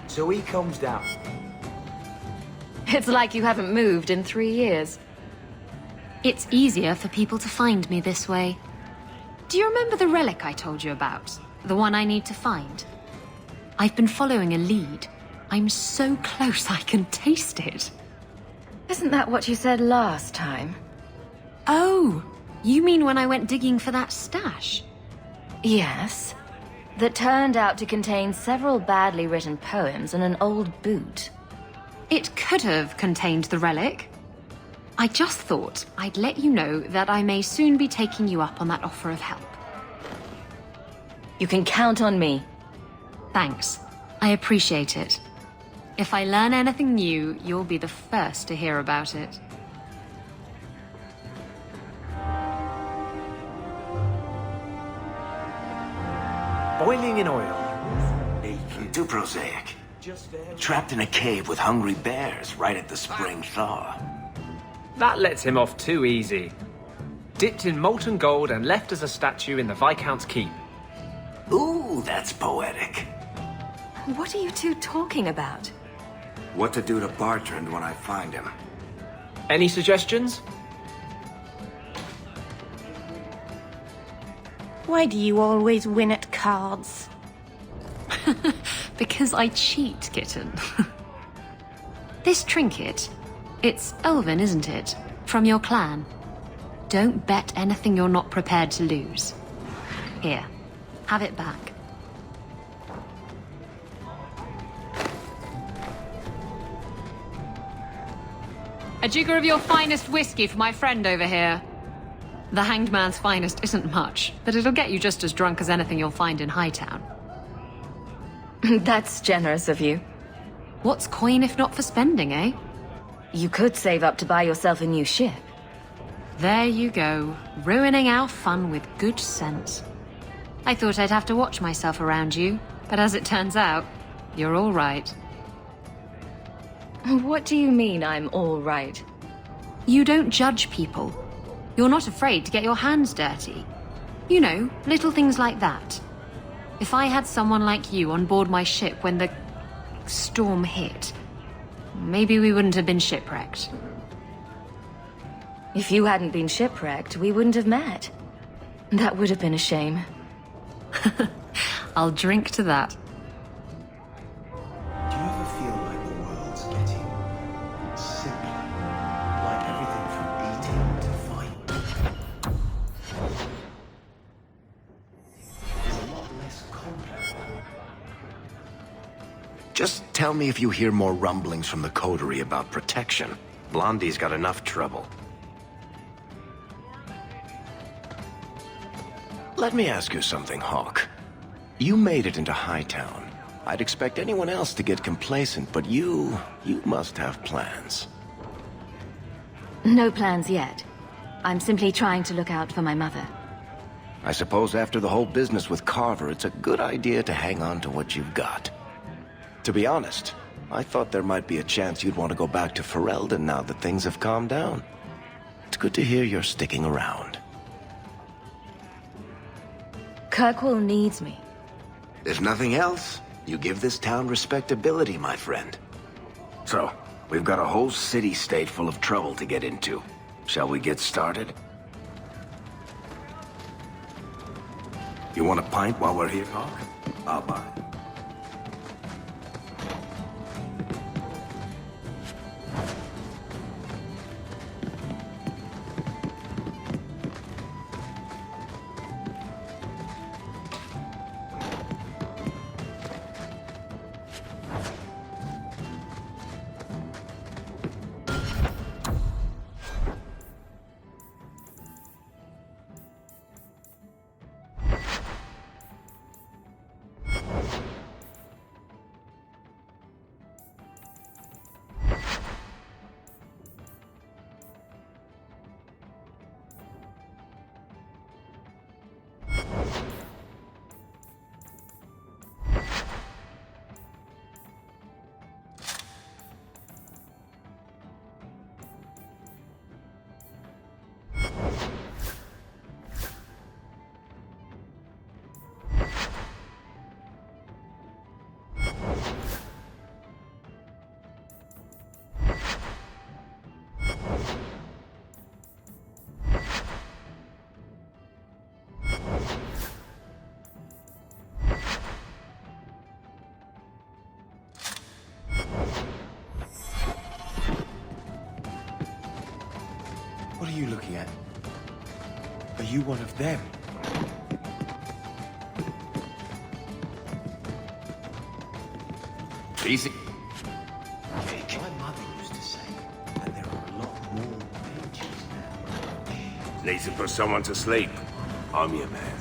So he comes down. It's like you haven't moved in 3 years. It's easier for people to find me this way. Do you remember the relic I told you about? The one I need to find? I've been following a lead. I'm so close I can taste it. Isn't that what you said last time? Oh, you mean when I went digging for that stash? Yes. That turned out to contain several badly written poems and an old boot. It could have contained the relic. I just thought I'd let you know that I may soon be taking you up on that offer of help. You can count on me. Thanks. I appreciate it. If I learn anything new, you'll be the first to hear about it. Boiling in oil. Too prosaic. Trapped in a cave with hungry bears right at the spring thaw. That lets him off too easy. Dipped in molten gold and left as a statue in the Viscount's keep. Ooh, that's poetic. What are you two talking about? What to do to Bartrand when I find him. Any suggestions? Why do you always win at cards? Because I cheat, kitten. This trinket, it's elven, isn't it? From your clan. Don't bet anything you're not prepared to lose. Here, have it back. A jigger of your finest whiskey for my friend over here. The Hanged Man's finest isn't much, but it'll get you just as drunk as anything you'll find in Hightown. That's generous of you. What's coin if not for spending, eh? You could save up to buy yourself a new ship. There you go, ruining our fun with good sense. I thought I'd have to watch myself around you, but as it turns out, you're all right. What do you mean I'm all right? You don't judge people. You're not afraid to get your hands dirty. You know, little things like that. If I had someone like you on board my ship when the storm hit, maybe we wouldn't have been shipwrecked. If you hadn't been shipwrecked, we wouldn't have met. That would have been a shame. I'll drink to that. Do you ever feel like the world's getting simpler? Like everything from eating to fighting? It's a lot less complex. Just tell me if you hear more rumblings from the coterie about protection. Blondie's got enough trouble. Let me ask you something, Hawk. You made it into Hightown. I'd expect anyone else to get complacent, but you must have plans. No plans yet. I'm simply trying to look out for my mother. I suppose after the whole business with Carver, it's a good idea to hang on to what you've got. To be honest, I thought there might be a chance you'd want to go back to Ferelden now that things have calmed down. It's good to hear you're sticking around. Kirkwall needs me. If nothing else, you give this town respectability, my friend. So, we've got a whole city-state full of trouble to get into. Shall we get started? You want a pint while we're here, Hawk? I'll buy. you looking at? Are you one of them? Easy. My mother used to say that there are a lot more mages now. Lazy put someone to sleep. I'm your man.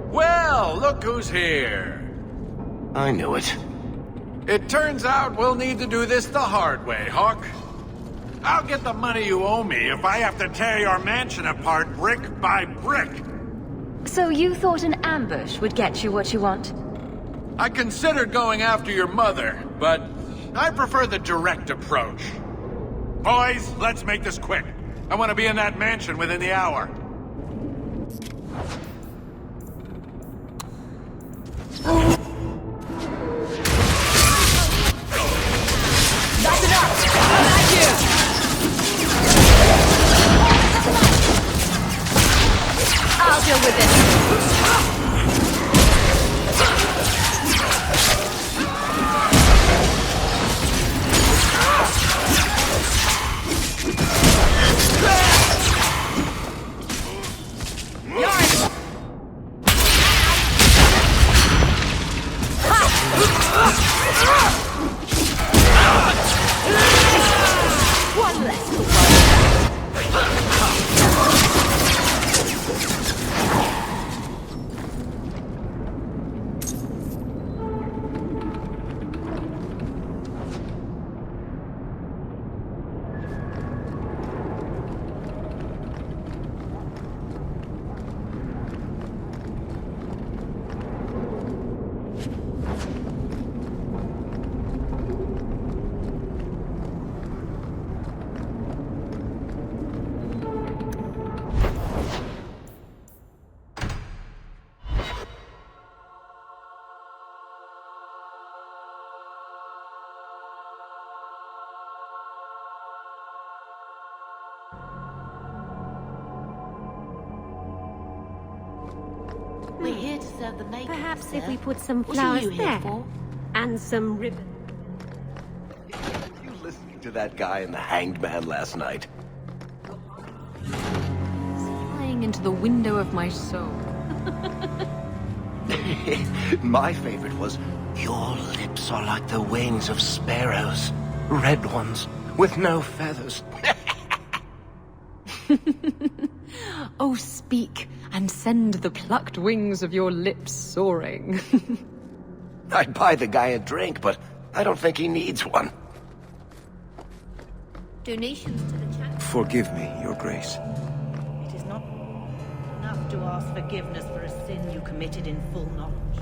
Well, look who's here. I knew it. It turns out we'll need to do this the hard way, Hawk. I'll get the money you owe me if I have to tear your mansion apart brick by brick. So you thought an ambush would get you what you want? I considered going after your mother, but I prefer the direct approach. Boys, let's make this quick. I want to be in that mansion within the hour. That's enough! Thank you! I'll deal with it. We're here to serve the Mage. Perhaps sir. if we put some What are flowers you here there for? and some ribbon. You listening to that guy in the Hanged Man last night? Flying into the window of my soul. My favorite was, "Your lips are like the wings of sparrows, red ones, with no feathers." Oh, speak, and send the plucked wings of your lips soaring. I'd buy the guy a drink, but I don't think he needs one. Donations to the chantry. Forgive me, Your Grace. It is not enough to ask forgiveness for a sin you committed in full knowledge.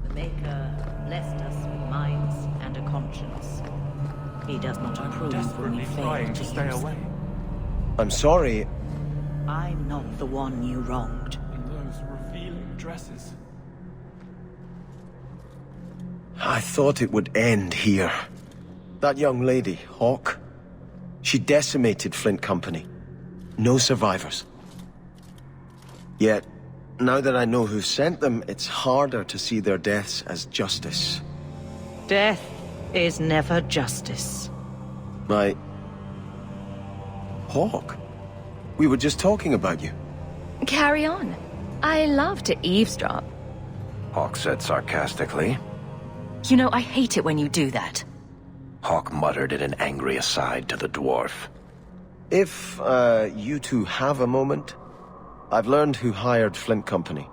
The Maker blessed us with minds and a conscience. He does not approve when we fail to use them. I'm sorry. I'm not the one you wronged. In those revealing dresses. I thought it would end here. That young lady, Hawk, she decimated Flint Company. No survivors. Yet, now that I know who sent them, it's harder to see their deaths as justice. Death is never justice. My... Hawk? We were just talking about you. Carry on. I love to eavesdrop. Hawk said sarcastically. You know, I hate it when you do that. Hawk muttered in an angry aside to the dwarf. If, you two have a moment, I've learned who hired Flint Company.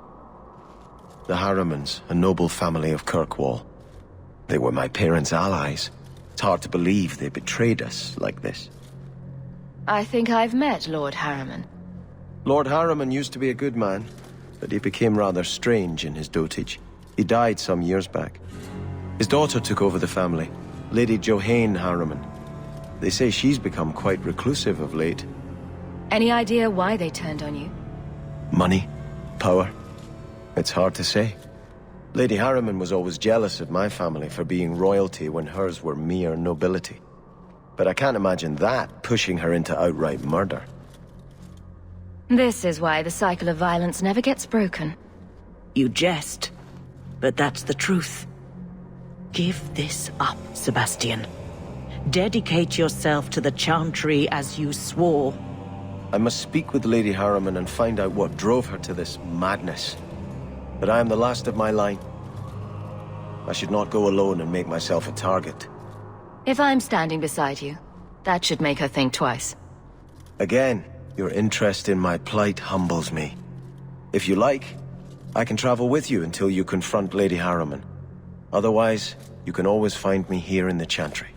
The Harrimans, a noble family of Kirkwall. They were my parents' allies. It's hard to believe they betrayed us like this. I think I've met Lord Harriman. Lord Harriman used to be a good man, but he became rather strange in his dotage. He died some years back. His daughter took over the family, Lady Johane Harriman. They say she's become quite reclusive of late. Any idea why they turned on you? Money? Power? It's hard to say. Lady Harriman was always jealous of my family for being royalty when hers were mere nobility. But I can't imagine that pushing her into outright murder. This is why the cycle of violence never gets broken. You jest, but that's the truth. Give this up, Sebastian. Dedicate yourself to the Chantry as you swore. I must speak with Lady Harriman and find out what drove her to this madness. But I am the last of my line. I should not go alone and make myself a target. If I'm standing beside you, that should make her think twice. Again, your interest in my plight humbles me. If you like, I can travel with you until you confront Lady Harriman. Otherwise, you can always find me here in the Chantry.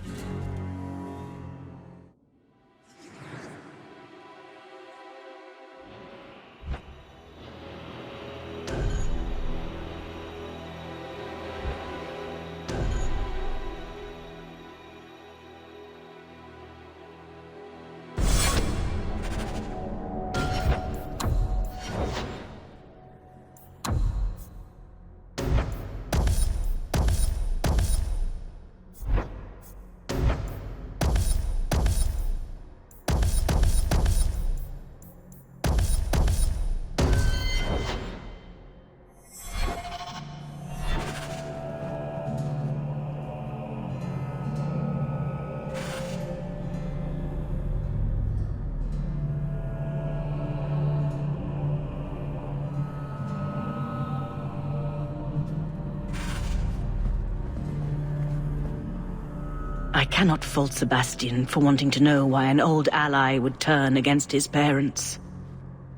I cannot fault Sebastian for wanting to know why an old ally would turn against his parents.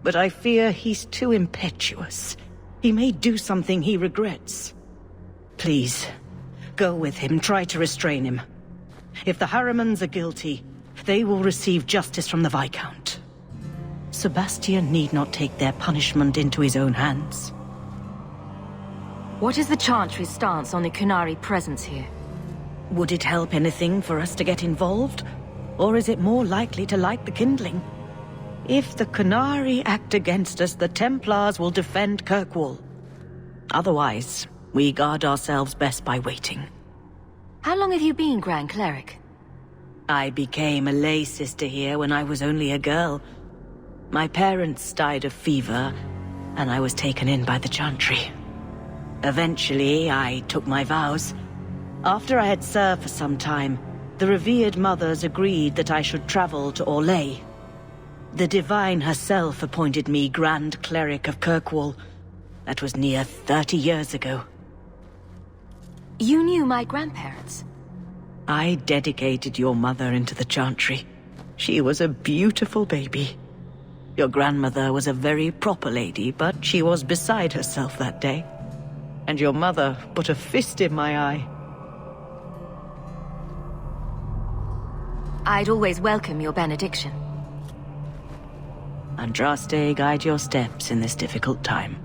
But I fear he's too impetuous. He may do something he regrets. Please, go with him, try to restrain him. If the Harrimans are guilty, they will receive justice from the Viscount. Sebastian need not take their punishment into his own hands. What is the Chantry's stance on the Kunari presence here? Would it help anything for us to get involved? Or is it more likely to light the kindling? If the Kunari act against us, the Templars will defend Kirkwall. Otherwise, we guard ourselves best by waiting. How long have you been Grand Cleric? I became a lay sister here when I was only a girl. My parents died of fever, and I was taken in by the Chantry. Eventually, I took my vows. After I had served for some time, the revered mothers agreed that I should travel to Orlais. The Divine herself appointed me Grand Cleric of Kirkwall. That was near 30 years ago. You knew my grandparents? I dedicated your mother into the Chantry. She was a beautiful baby. Your grandmother was a very proper lady, but she was beside herself that day. And your mother put a fist in my eye. I'd always welcome your benediction. Andraste, guide your steps in this difficult time.